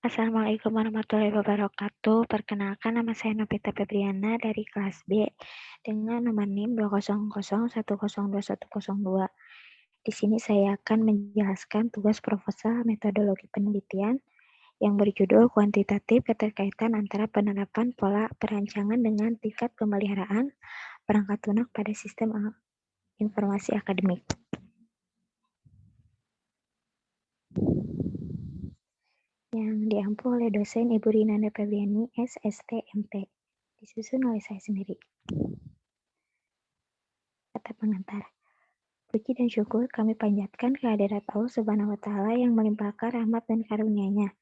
Assalamualaikum warahmatullahi wabarakatuh. Perkenalkan, nama saya Novita Febriana dari kelas B dengan nomor NIM 200102102. Di sini saya akan menjelaskan tugas proposal metodologi penelitian yang berjudul kuantitatif keterkaitan antara penerapan pola perancangan dengan tingkat pemeliharaan perangkat lunak pada sistem informasi akademik. Yang diampu oleh dosen Ibu Rinanda Febriani, SSTMT. Disusun oleh saya sendiri. Kata pengantar. Puji dan syukur kami panjatkan kehadirat Allah Subhanahu wa Ta'ala yang melimpahkan rahmat dan karunia-Nya.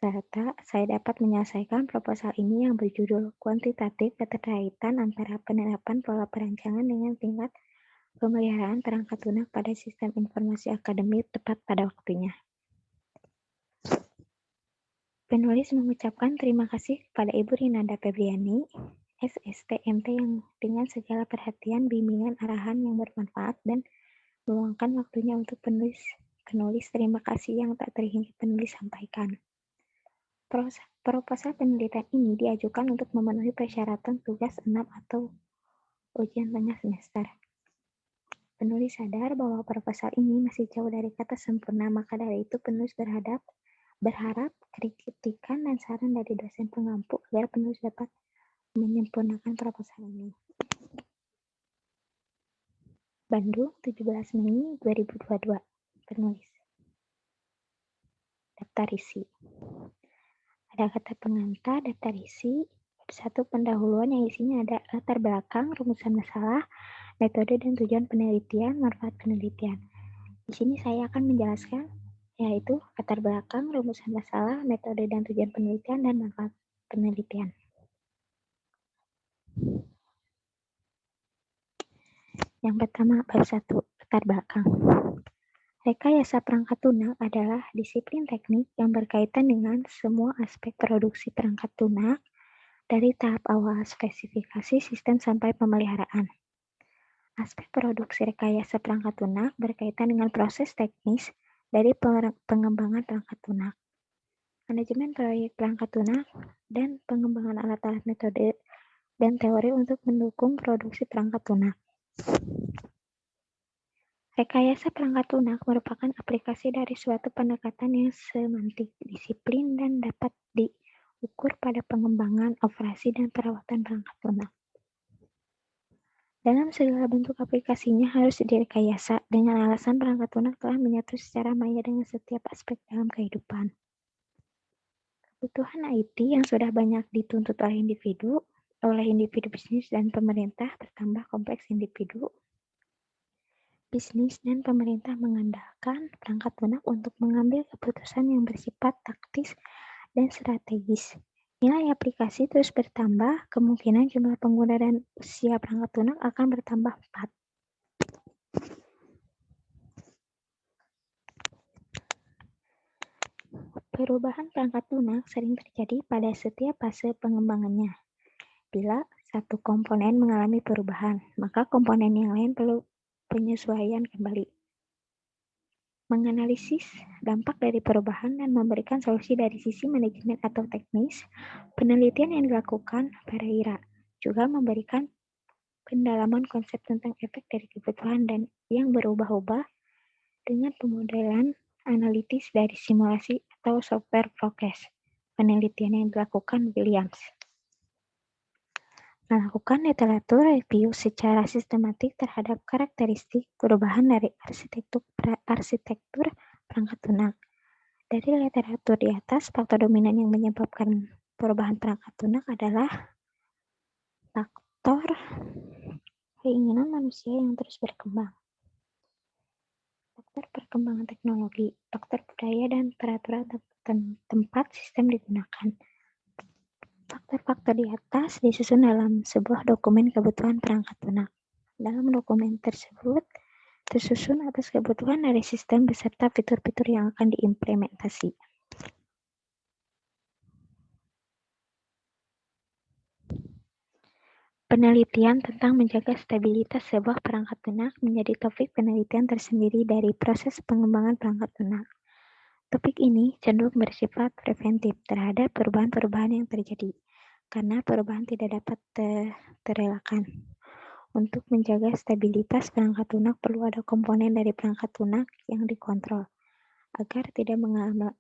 Serta saya dapat menyelesaikan proposal ini yang berjudul kuantitatif keterkaitan antara penerapan pola perancangan dengan tingkat pemeliharaan perangkat lunak pada sistem informasi akademik tepat pada waktunya. Penulis mengucapkan terima kasih kepada Ibu Rinanda Febriani, SSTMT yang dengan segala perhatian, bimbingan, arahan yang bermanfaat dan meluangkan waktunya untuk penulis terima kasih yang tak terhingga penulis sampaikan. Proposal penelitian ini diajukan untuk memenuhi persyaratan tugas 6 atau ujian tengah semester. Penulis sadar bahwa proposal ini masih jauh dari kata sempurna, maka dari itu penulis berharap kritikan dan saran dari dosen pengampu agar penulis dapat menyempurnakan proposal ini. Bandung, 17 Mei 2022. Penulis. Daftar isi. Ada kata pengantar, daftar isi, bab 1 pendahuluan yang isinya ada latar belakang, rumusan masalah, metode dan tujuan penelitian, manfaat penelitian. Di sini saya akan menjelaskan yaitu latar belakang, rumusan masalah, metode dan tujuan penelitian, dan manfaat penelitian. Yang pertama, bab 1, latar belakang. Rekayasa perangkat lunak adalah disiplin teknik yang berkaitan dengan semua aspek produksi perangkat lunak dari tahap awal spesifikasi sistem sampai pemeliharaan. Aspek produksi rekayasa perangkat lunak berkaitan dengan proses teknis dari pengembangan perangkat lunak, manajemen proyek perangkat lunak, dan pengembangan alat-alat metode dan teori untuk mendukung produksi perangkat lunak. Rekayasa perangkat lunak merupakan aplikasi dari suatu pendekatan yang semantik, disiplin, dan dapat diukur pada pengembangan, operasi, dan perawatan perangkat lunak. Dalam segala bentuk aplikasinya harus direkayasa dengan alasan perangkat lunak telah menyatu secara maya dengan setiap aspek dalam kehidupan. Kebutuhan IT yang sudah banyak dituntut oleh individu bisnis dan pemerintah bertambah kompleks individu. Bisnis dan pemerintah mengandalkan perangkat lunak untuk mengambil keputusan yang bersifat taktis dan strategis. Nilai aplikasi terus bertambah, kemungkinan jumlah pengguna dan usia perangkat lunak akan bertambah 4. Perubahan perangkat lunak sering terjadi pada setiap fase pengembangannya. Bila satu komponen mengalami perubahan, maka komponen yang lain perlu penyesuaian kembali. Menganalisis dampak dari perubahan dan memberikan solusi dari sisi manajemen atau teknis, penelitian yang dilakukan Pereira juga memberikan pendalaman konsep tentang efek dari kebutuhan dan yang berubah-ubah dengan pemodelan analitis dari simulasi atau software forecast. Penelitian yang dilakukan Williams melakukan literatur review secara sistematik terhadap karakteristik perubahan dari arsitektur perangkat lunak. Dari literatur di atas, faktor dominan yang menyebabkan perubahan perangkat lunak adalah faktor keinginan manusia yang terus berkembang, faktor perkembangan teknologi, faktor budaya dan peraturan tempat sistem digunakan. Faktor-faktor di atas disusun dalam sebuah dokumen kebutuhan perangkat lunak. Dalam dokumen tersebut tersusun atas kebutuhan dari sistem beserta fitur-fitur yang akan diimplementasi. Penelitian tentang menjaga stabilitas sebuah perangkat lunak menjadi topik penelitian tersendiri dari proses pengembangan perangkat lunak. Topik ini cenderung bersifat preventif terhadap perubahan-perubahan yang terjadi, karena perubahan tidak dapat terelakkan. Untuk menjaga stabilitas perangkat lunak perlu ada komponen dari perangkat lunak yang dikontrol, agar tidak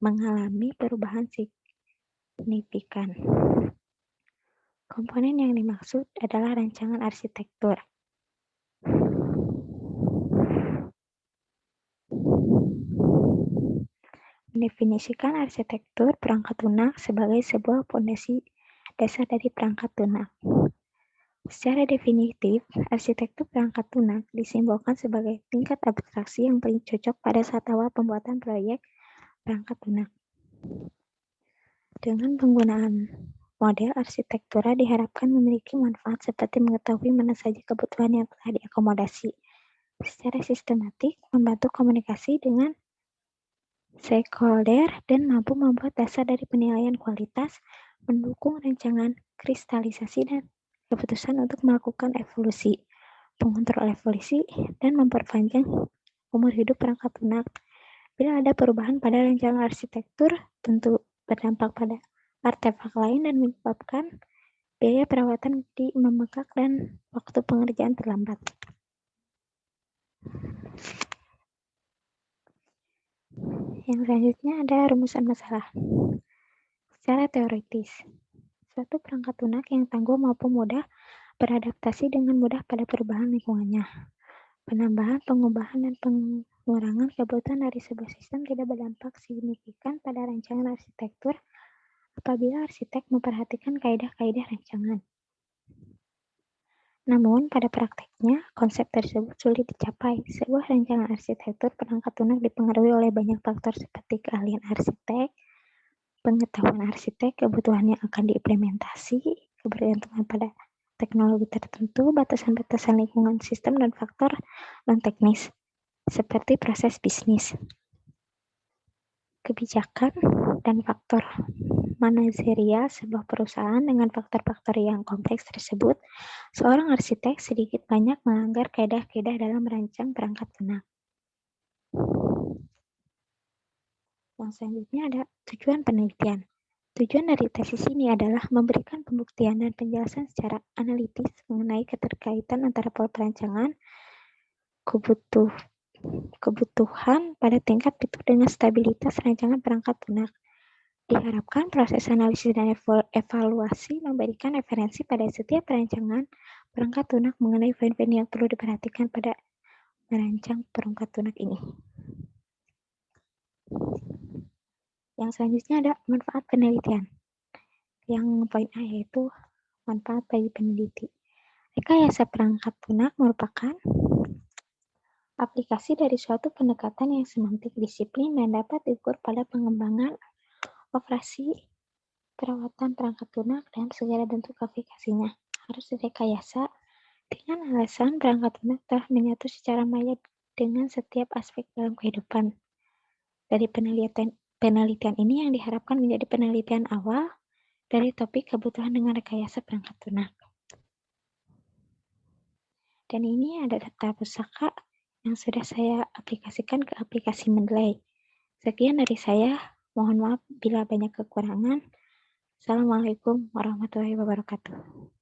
mengalami perubahan signifikan. Komponen yang dimaksud adalah rancangan arsitektur. Mendefinisikan arsitektur perangkat lunak sebagai sebuah fondasi dasar dari perangkat lunak. Secara definitif, arsitektur perangkat lunak disimbolkan sebagai tingkat abstraksi yang paling cocok pada saat awal pembuatan proyek perangkat lunak. Dengan penggunaan model arsitektura diharapkan memiliki manfaat seperti mengetahui mana saja kebutuhan yang telah diakomodasi secara sistematik, membantu komunikasi dengan stakeholder, dan mampu membuat dasar dari penilaian kualitas, mendukung rancangan kristalisasi dan keputusan untuk melakukan evolusi, mengontrol evolusi, dan memperpanjang umur hidup perangkat lunak. Bila ada perubahan pada rancangan arsitektur, tentu berdampak pada artefak lain dan menyebabkan biaya perawatan menjadi membengkak dan waktu pengerjaan terlambat. Yang selanjutnya ada rumusan masalah. Secara teoritis, suatu perangkat lunak yang tangguh maupun mudah beradaptasi dengan mudah pada perubahan lingkungannya. Penambahan, pengubahan, dan pengurangan kebutuhan dari sebuah sistem tidak berdampak signifikan pada rancangan arsitektur apabila arsitek memperhatikan kaidah-kaidah rancangan. Namun, pada prakteknya, konsep tersebut sulit dicapai. Sebuah rancangan arsitektur perangkat lunak dipengaruhi oleh banyak faktor seperti keahlian arsitek, pengetahuan arsitek, kebutuhan yang akan diimplementasi, kebergantungan pada teknologi tertentu, batasan-batasan lingkungan sistem, dan faktor non-teknis, seperti proses bisnis, kebijakan, dan faktor manajerial sebuah perusahaan. Dengan faktor-faktor yang kompleks tersebut, seorang arsitek sedikit banyak melanggar kaidah-kaidah dalam merancang perangkat lunak. Yang selanjutnya ada tujuan penelitian. Tujuan dari tesis ini adalah memberikan pembuktian dan penjelasan secara analitis mengenai keterkaitan antara pola perancangan, kebutuhan pada tingkat bentuk dengan stabilitas rancangan perangkat lunak. Diharapkan proses analisis dan evaluasi memberikan referensi pada setiap perancangan perangkat lunak mengenai poin-poin yang perlu diperhatikan pada merancang perangkat lunak ini. Yang selanjutnya ada manfaat penelitian. Yang poin A yaitu manfaat bagi peneliti. Rekayasa perangkat lunak merupakan aplikasi dari suatu pendekatan yang semantik disiplin dan dapat diukur pada pengembangan operasi perawatan perangkat lunak dan segala bentuk aplikasinya. Harus direkayasa dengan alasan perangkat lunak telah menyatu secara maya dengan setiap aspek dalam kehidupan. Dari penelitian ini yang diharapkan menjadi penelitian awal dari topik kebutuhan dengan rekayasa perangkat lunak. Dan ini ada data pusaka yang sudah saya aplikasikan ke aplikasi Mendeley. Sekian dari saya, mohon maaf bila banyak kekurangan. Assalamualaikum warahmatullahi wabarakatuh.